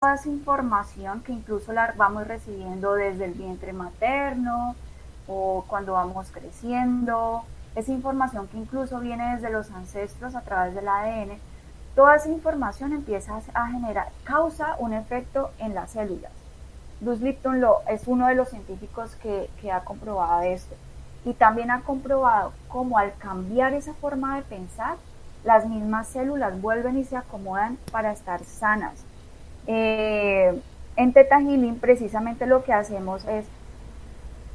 toda esa información que incluso la vamos recibiendo desde el vientre materno o cuando vamos creciendo, esa información que incluso viene desde los ancestros a través del ADN, toda esa información empieza a generar, causa un efecto en las células. Bruce Lipton es uno de los científicos que ha comprobado esto. Y también ha comprobado cómo al cambiar esa forma de pensar, las mismas células vuelven y se acomodan para estar sanas. En Theta Healing precisamente lo que hacemos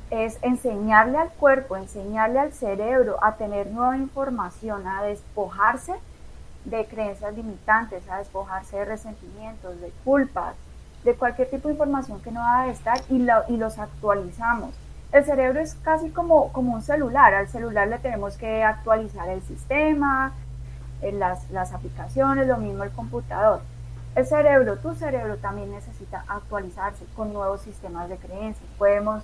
es enseñarle al cuerpo, enseñarle al cerebro a tener nueva información, a despojarse de creencias limitantes, a despojarse de resentimientos, de culpas, de cualquier tipo de información que no debe estar y los actualizamos. El cerebro es casi como un celular, al celular le tenemos que actualizar el sistema, las aplicaciones, lo mismo el computador. El cerebro, tu cerebro también necesita actualizarse con nuevos sistemas de creencias. Podemos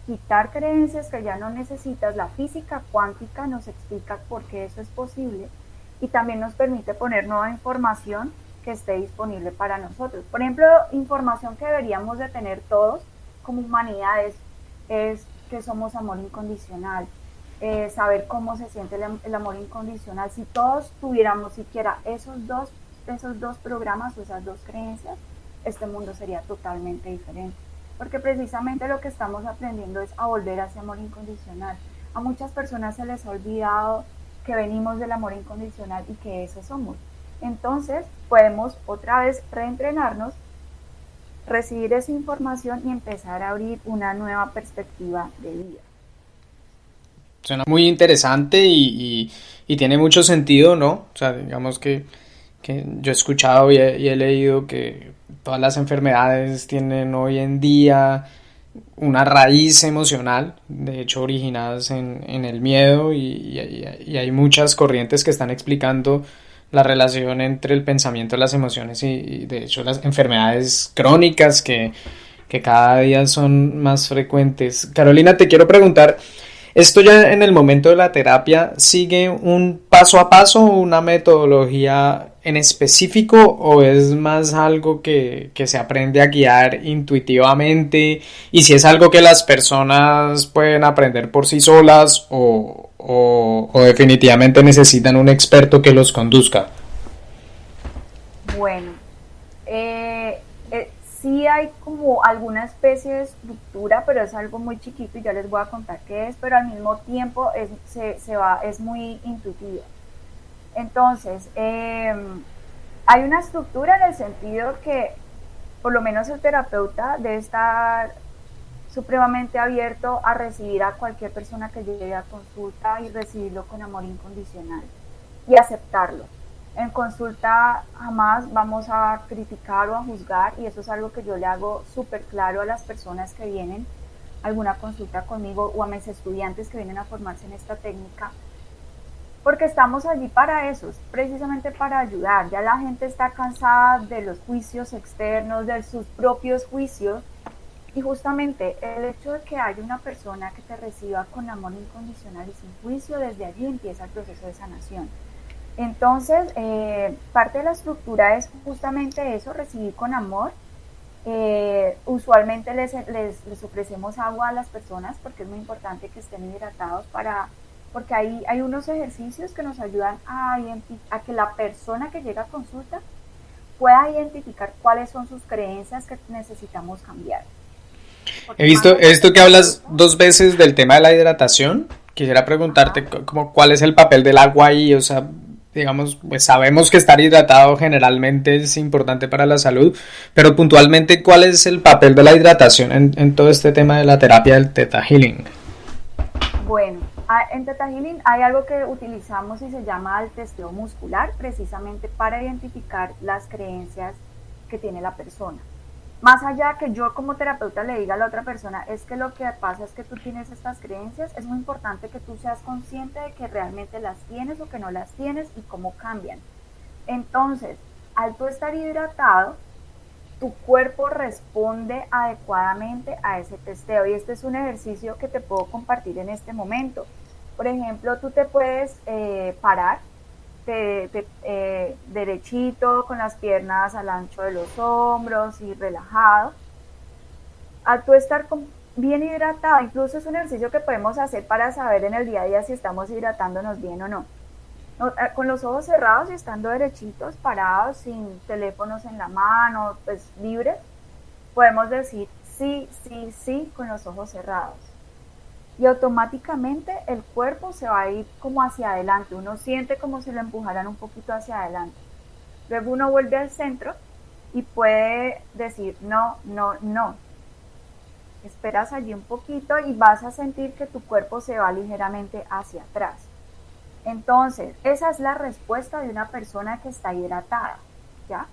quitar creencias que ya no necesitas. La física cuántica nos explica por qué eso es posible y también nos permite poner nueva información que esté disponible para nosotros. Por ejemplo, información que deberíamos de tener todos como humanidades es que somos amor incondicional, saber cómo se siente el amor incondicional. Si todos tuviéramos siquiera esos dos programas o esas dos creencias, este mundo sería totalmente diferente. Porque precisamente lo que estamos aprendiendo es a volver a ese amor incondicional. A muchas personas se les ha olvidado que venimos del amor incondicional y que eso somos. Entonces podemos otra vez reentrenarnos, recibir esa información y empezar a abrir una nueva perspectiva de vida. Suena muy interesante y tiene mucho sentido, ¿no? O sea, digamos que yo he escuchado y he leído que todas las enfermedades tienen hoy en día una raíz emocional, de hecho originadas en el miedo y hay muchas corrientes que están explicando la relación entre el pensamiento, las emociones y de hecho las enfermedades crónicas que cada día son más frecuentes. Carolina, te quiero preguntar, ¿esto ya en el momento de la terapia sigue un paso a paso, una metodología en específico o es más algo que se aprende a guiar intuitivamente y si es algo que las personas pueden aprender por sí solas o definitivamente necesitan un experto que los conduzca? Bueno, sí hay como alguna especie de estructura, pero es algo muy chiquito y ya les voy a contar qué es, pero al mismo tiempo es muy intuitivo. Entonces, hay una estructura en el sentido que por lo menos el terapeuta debe estar supremamente abierto a recibir a cualquier persona que llegue a consulta y recibirlo con amor incondicional y aceptarlo. En consulta jamás vamos a criticar o a juzgar y eso es algo que yo le hago súper claro a las personas que vienen a alguna consulta conmigo o a mis estudiantes que vienen a formarse en esta técnica, porque estamos allí para eso, precisamente para ayudar. Ya la gente está cansada de los juicios externos, de sus propios juicios, y justamente el hecho de que haya una persona que te reciba con amor incondicional y sin juicio, desde allí empieza el proceso de sanación. Entonces, parte de la estructura es justamente eso, recibir con amor. Usualmente les ofrecemos agua a las personas porque es muy importante que estén hidratados porque hay unos ejercicios que nos ayudan a que la persona que llega a consulta pueda identificar cuáles son sus creencias que necesitamos cambiar. Porque más He allá visto del que hablas proceso, dos veces del tema de la hidratación. Quisiera ajá, preguntarte como cuál es el papel del agua ahí, o sea, digamos, pues sabemos que estar hidratado generalmente es importante para la salud, pero puntualmente, ¿cuál es el papel de la hidratación en todo este tema de la terapia del Theta Healing? bueno, en Theta Healing hay algo que utilizamos y se llama el testeo muscular, precisamente para identificar las creencias que tiene la persona. Más allá que yo como terapeuta le diga a la otra persona, es que lo que pasa es que tú tienes estas creencias, es muy importante que tú seas consciente de que realmente las tienes o que no las tienes y cómo cambian. Entonces, al tú estar hidratado, tu cuerpo responde adecuadamente a ese testeo. Y este es un ejercicio que te puedo compartir en este momento. Por ejemplo, tú te puedes parar derechito, con las piernas al ancho de los hombros y relajado. Al tú estar bien hidratado, incluso es un ejercicio que podemos hacer para saber en el día a día si estamos hidratándonos bien o no. Con los ojos cerrados y estando derechitos, parados, sin teléfonos en la mano, pues libres, podemos decir sí, sí, sí con los ojos cerrados. Y automáticamente el cuerpo se va a ir como hacia adelante, uno siente como si lo empujaran un poquito hacia adelante. Luego uno vuelve al centro y puede decir no, no, no. Esperas allí un poquito y vas a sentir que tu cuerpo se va ligeramente hacia atrás. Entonces, esa es la respuesta de una persona que está hidratada, ¿ya?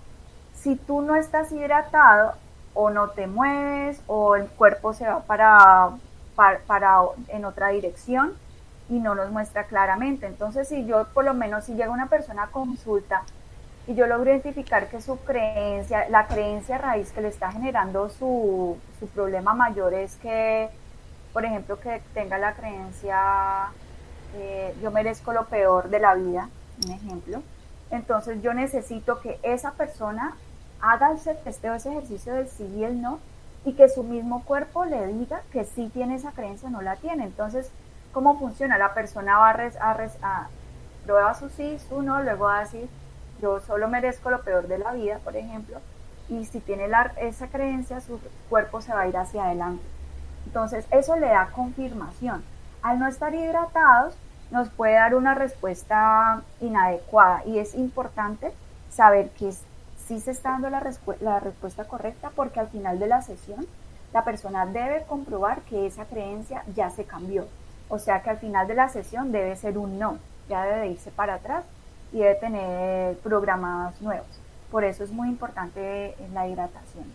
Si tú no estás hidratado, o no te mueves, o el cuerpo se va para en otra dirección y no nos muestra claramente. Entonces, si yo, por lo menos, si llega una persona a consulta y yo logro identificar que su creencia, la creencia raíz que le está generando su problema mayor es que, por ejemplo, que tenga la creencia yo merezco lo peor de la vida, un ejemplo. Entonces yo necesito que esa persona haga ese testeo, ese ejercicio del sí y el no, y que su mismo cuerpo le diga que sí tiene esa creencia o no la tiene. Entonces, ¿cómo funciona? La persona va a prueba su sí, su no, luego va a decir, yo solo merezco lo peor de la vida, por ejemplo, y si tiene esa creencia, su cuerpo se va a ir hacia adelante. Entonces, eso le da confirmación. Al no estar hidratados, nos puede dar una respuesta inadecuada y es importante saber que sí se está dando la respuesta correcta, porque al final de la sesión la persona debe comprobar que esa creencia ya se cambió. O sea que al final de la sesión debe ser un no, ya debe irse para atrás y debe tener programados nuevos. Por eso es muy importante la hidratación.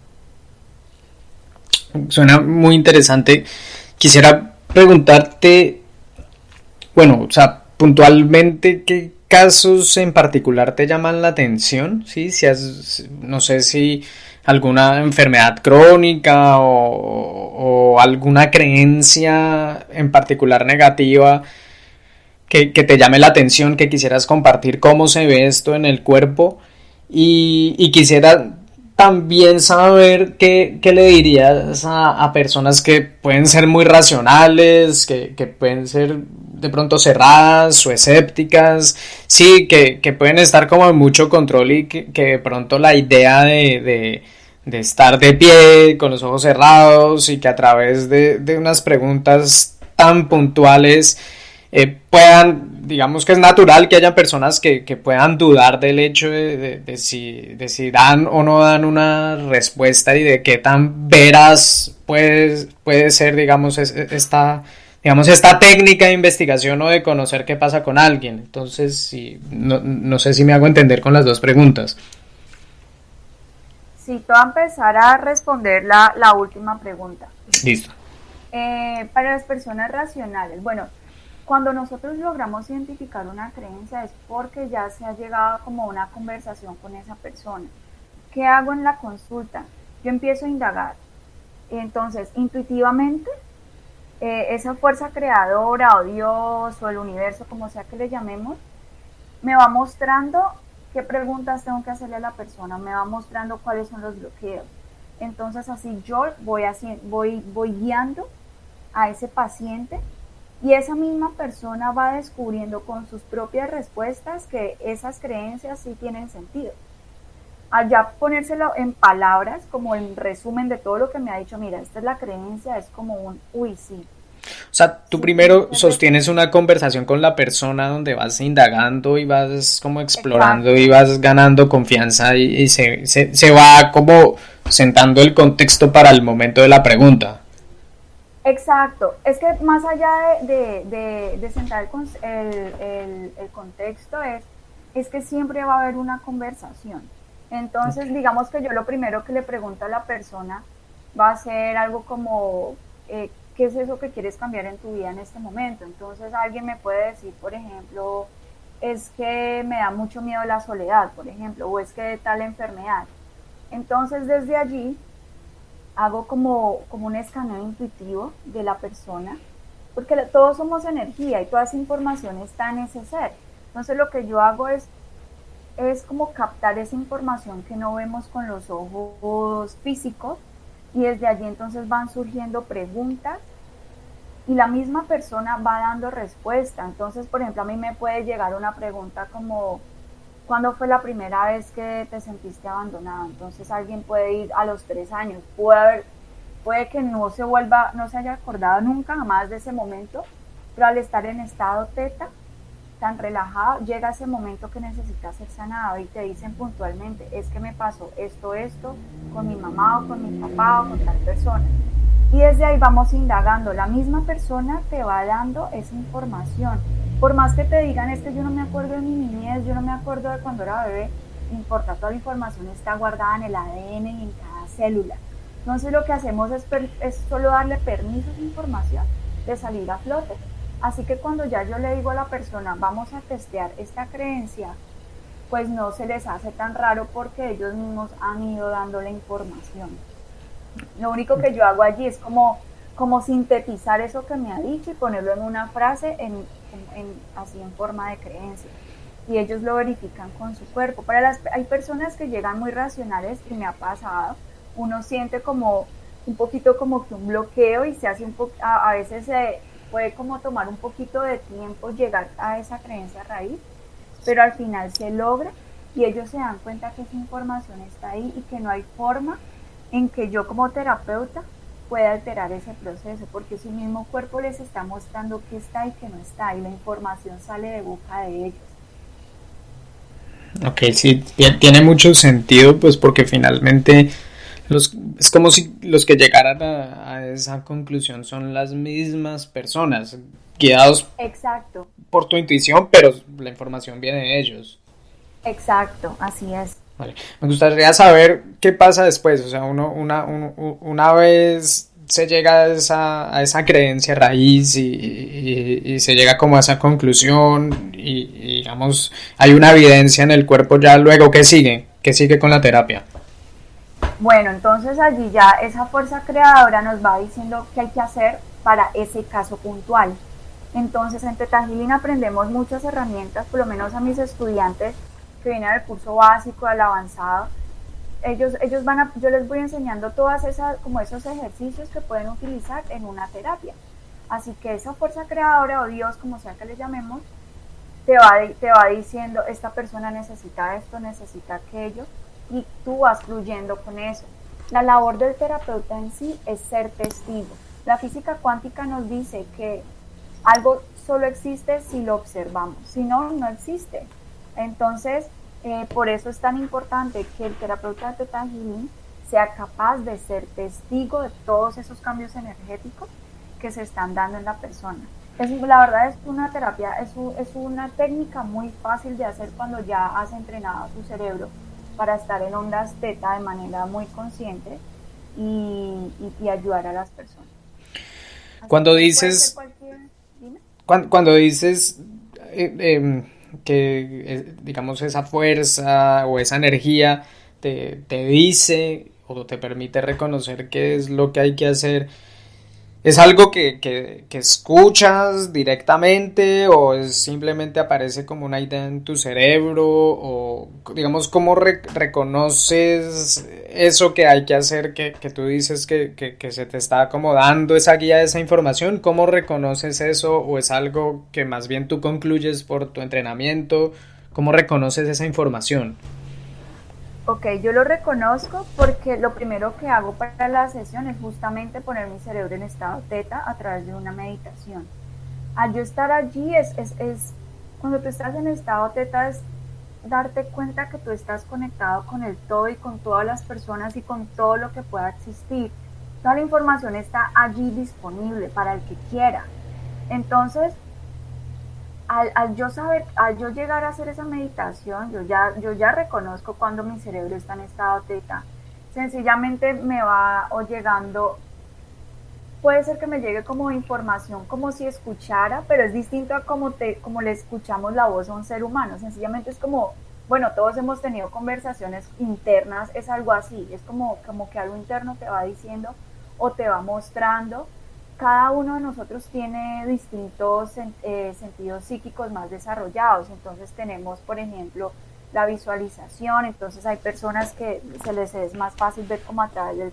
Suena muy interesante. Quisiera preguntarte, bueno, o sea, puntualmente, ¿qué casos en particular te llaman la atención? ¿Sí? Si no sé si alguna enfermedad crónica o alguna creencia en particular negativa que te llame la atención, que quisieras compartir cómo se ve esto en el cuerpo. Y quisiera también saber qué le dirías a personas que pueden ser muy racionales, que pueden ser de pronto cerradas o escépticas, sí, que pueden estar como en mucho control y que de pronto la idea de estar de pie con los ojos cerrados y que a través de unas preguntas tan puntuales puedan, digamos que es natural que haya personas que puedan dudar del hecho de si dan o no dan una respuesta y de qué tan veraz puede ser, digamos, esta técnica de investigación o de conocer qué pasa con alguien. Entonces, sí, no sé si me hago entender con las dos preguntas. Sí, te voy a empezar a responder la última pregunta. Listo. Para las personas racionales, bueno, cuando nosotros logramos identificar una creencia es porque ya se ha llegado como a una conversación con esa persona. ¿Qué hago en la consulta? Yo empiezo a indagar. Entonces, intuitivamente, esa fuerza creadora o Dios o el universo, como sea que le llamemos, me va mostrando qué preguntas tengo que hacerle a la persona, me va mostrando cuáles son los bloqueos. Entonces, así yo voy guiando a ese paciente y esa misma persona va descubriendo con sus propias respuestas que esas creencias sí tienen sentido. Al ya ponérselo en palabras, como en resumen de todo lo que me ha dicho, mira, esta es la creencia, es como un, uy, sí. O sea, tú Sí, primero sostienes una conversación con la persona donde vas indagando y vas como explorando exacto, y vas ganando confianza y se va como sentando el contexto para el momento de la pregunta. exacto. Es que más allá de sentar el contexto es que siempre va a haber una conversación. Entonces, Okay. digamos que yo lo primero que le pregunto a la persona va a ser algo como, ¿qué es eso que quieres cambiar en tu vida en este momento? Entonces, alguien me puede decir, por ejemplo, es que me da mucho miedo la soledad, por ejemplo, o es que tal enfermedad. Entonces, desde allí hago como un escaneo intuitivo de la persona, porque todos somos energía y toda esa información está en ese ser. Entonces lo que yo hago es como captar esa información que no vemos con los ojos físicos y desde allí entonces van surgiendo preguntas y la misma persona va dando respuesta. Entonces, por ejemplo, a mí me puede llegar una pregunta como, ¿cuándo fue la primera vez que te sentiste abandonado? Entonces alguien puede ir a los 3 años, puede que no se vuelva, no se haya acordado nunca jamás de ese momento, pero al estar en estado teta, tan relajado, llega ese momento que necesita ser sanado y te dicen puntualmente, es que me pasó esto, con mi mamá o con mi papá o con tal persona. Y desde ahí vamos indagando, la misma persona te va dando esa información. Por más que te digan, es que yo no me acuerdo de mi niñez, yo no me acuerdo de cuando era bebé, no importa, toda la información está guardada en el ADN y en cada célula. Entonces lo que hacemos es solo darle permiso a esa información de salir a flote. Así que cuando ya yo le digo a la persona, vamos a testear esta creencia, pues no se les hace tan raro porque ellos mismos han ido dando la información. Lo único que yo hago allí es como sintetizar eso que me ha dicho y ponerlo en una frase así en forma de creencia. Y ellos lo verifican con su cuerpo. Hay personas que llegan muy racionales y me ha pasado. Uno siente como un poquito como que un bloqueo y se hace a veces se puede como tomar un poquito de tiempo llegar a esa creencia raíz, pero al final se logra y ellos se dan cuenta que esa información está ahí y que no hay forma en que yo como terapeuta pueda alterar ese proceso, porque su mismo cuerpo les está mostrando qué está y qué no está, y la información sale de boca de ellos. Ok, sí, tiene mucho sentido, pues porque finalmente es como si los que llegaran a esa conclusión son las mismas personas, guiados Exacto. por tu intuición, pero la información viene de ellos. Exacto, así es. Vale. Me gustaría saber qué pasa después, o sea, una vez se llega a esa creencia raíz y se llega como a esa conclusión y digamos hay una evidencia en el cuerpo ya luego que sigue con la terapia. Bueno, entonces allí ya esa fuerza creadora nos va diciendo qué hay que hacer para ese caso puntual. Entonces en Teta Healing aprendemos muchas herramientas, por lo menos a mis estudiantes que vienen al curso básico, al avanzado, yo les voy enseñando todas esas, como esos ejercicios que pueden utilizar en una terapia. Así que esa fuerza creadora o Dios, como sea que le llamemos, te va diciendo, esta persona necesita esto, necesita aquello, y tú vas fluyendo con eso. La labor del terapeuta en sí es ser testigo. La física cuántica nos dice que algo solo existe si lo observamos, si no, no existe. Entonces, por eso es tan importante que el terapeuta de Theta Healing sea capaz de ser testigo de todos esos cambios energéticos que se están dando en la persona. La verdad es una terapia, es una técnica muy fácil de hacer cuando ya has entrenado a tu cerebro para estar en ondas teta de manera muy consciente y ayudar a las personas. Así Cuando que puede ser dices, cualquier... Dime. cuando dices que, digamos, esa fuerza o esa energía te dice o te permite reconocer qué es lo que hay que hacer, ¿es algo que escuchas directamente o simplemente aparece como una idea en tu cerebro? O digamos, ¿cómo reconoces eso que hay que hacer que tú dices que se te está acomodando esa guía, esa información? ¿Cómo reconoces eso? ¿O es algo que más bien tú concluyes por tu entrenamiento? ¿Cómo reconoces esa información? Ok, yo lo reconozco porque lo primero que hago para la sesión es justamente poner mi cerebro en estado teta a través de una meditación. Al yo estar allí cuando tú estás en estado teta es darte cuenta que tú estás conectado con el todo y con todas las personas y con todo lo que pueda existir. Toda la información está allí disponible para el que quiera. Entonces, al yo llegar a hacer esa meditación, yo ya reconozco cuando mi cerebro está en estado teta. Sencillamente me va o llegando, puede ser que me llegue como información, como si escuchara, pero es distinto a como le escuchamos la voz a un ser humano. Sencillamente es como, bueno, todos hemos tenido conversaciones internas, es algo así, es como que algo interno te va diciendo o te va mostrando cada uno de nosotros tiene distintos sentidos psíquicos más desarrollados. Entonces tenemos, por ejemplo, la visualización. Entonces hay personas que se les es más fácil ver como a través del